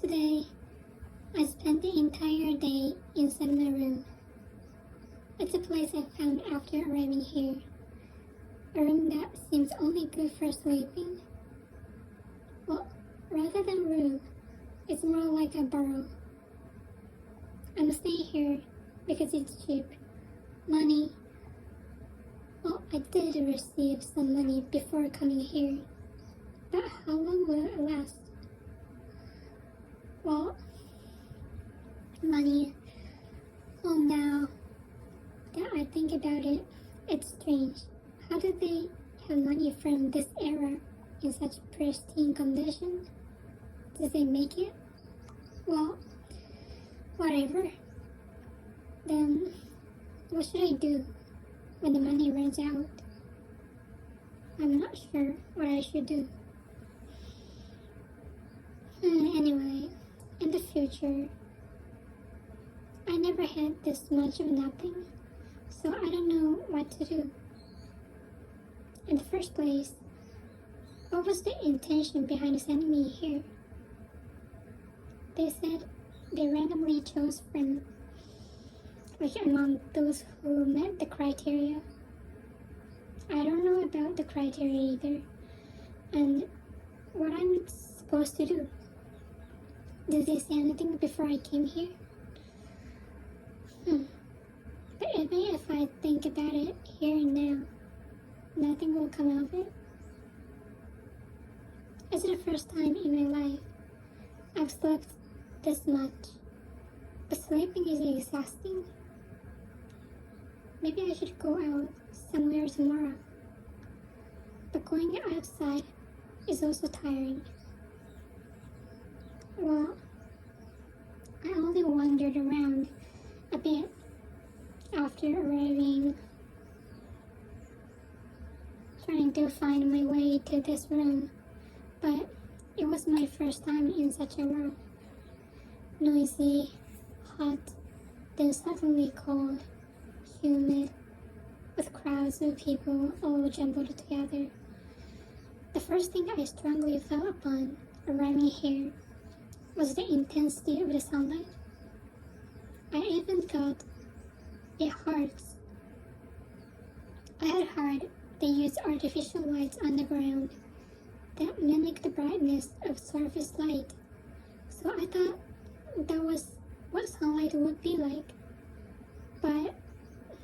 Today, I spent the entire day inside my room. It's a place I found after arriving here. A room that seems only good for sleeping. Well, rather than room, it's more like a burrow. I'm staying here because it's cheap. Money. Well, I did receive some money before coming here. But how long will it last? Well, money. Well, now that I think about it, it's strange. How did they have money from this era in such pristine condition? Did they make it? Well, whatever. Then, what should I do when the money runs out? I'm not sure what I should do. Anyway, in the future, I never had this much of nothing, so I don't know what to do. In the first place, what was the intention behind sending me here? They said they randomly chose from, among those who met the criteria. I don't know about the criteria either, and what I'm supposed to do. Did they say anything before I came here? But even if I think about it here and now, nothing will come of it. It's the first time in my life I've slept this much. But sleeping is exhausting. Maybe I should go out somewhere tomorrow. But going outside is also tiring. Well, I only wandered around a bit after arriving, trying to find my way to this room, but it was my first time in such a room. Noisy, hot, then suddenly cold, humid, with crowds of people all jumbled together. The first thing I strongly felt upon arriving here was the intensity of the sunlight. I even thought it hurts. I had heard they use artificial lights on the ground that mimic the brightness of surface light, so I thought that was what sunlight would be like. But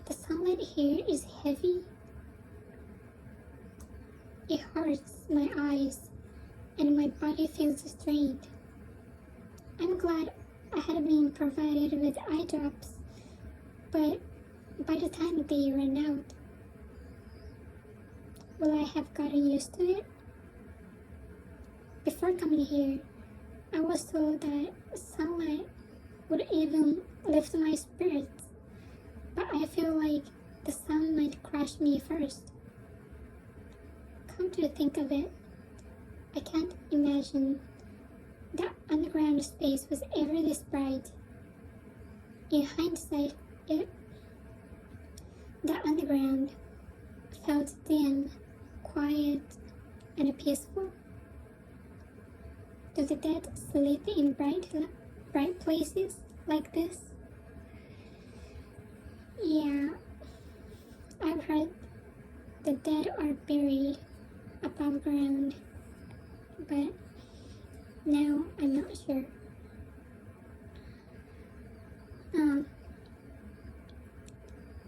the sunlight here is heavy. It hurts my eyes and my body feels strained. I'm glad I had been provided with eye drops, but by the time they ran out, will I have gotten used to it? Before coming here, I was told that sunlight would even lift my spirits, but I feel like the sun might crush me first. Come to think of it, I can't imagine that underground space was ever this bright. In hindsight, the underground felt dim, quiet, and peaceful. Do the dead sleep in bright places like this? Yeah, I've heard the dead are buried above ground, but now I'm not sure.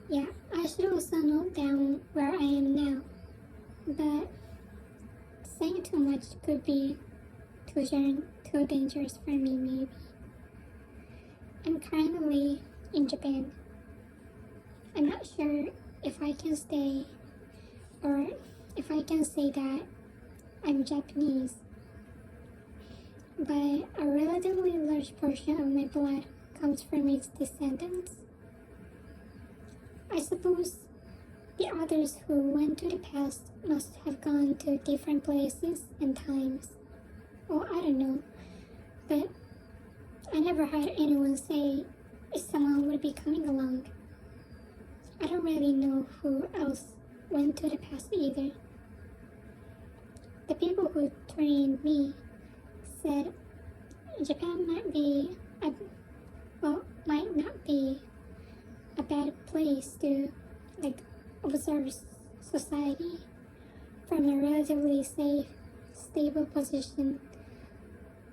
Yeah, I should also note down where I am now, but saying too much could be too dangerous for me maybe. I'm currently in Japan. I'm not sure if I can stay or if I can say that I'm Japanese, but a relatively large portion of my blood comes from its descendants. I suppose the others who went to the past must have gone to different places and times. Or I don't know, but I never heard anyone say if someone would be coming along. I don't really know who else went to the past either. The people who trained me said Japan might not be a bad place to like observe society from a relatively safe, stable position.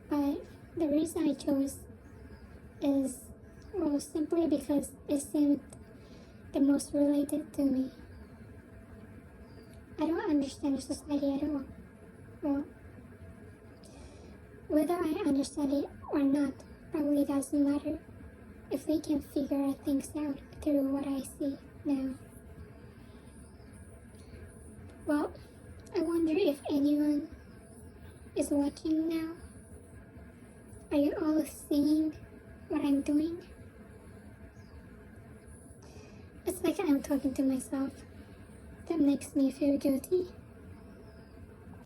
But the reason I chose is simply because it seemed the most related to me. I don't understand society at all. Well, whether I understand it or not probably doesn't matter if we can figure things out through what I see now. Well, I wonder if anyone is watching now. Are you all seeing what I'm doing? It's like I'm talking to myself. That makes me feel guilty.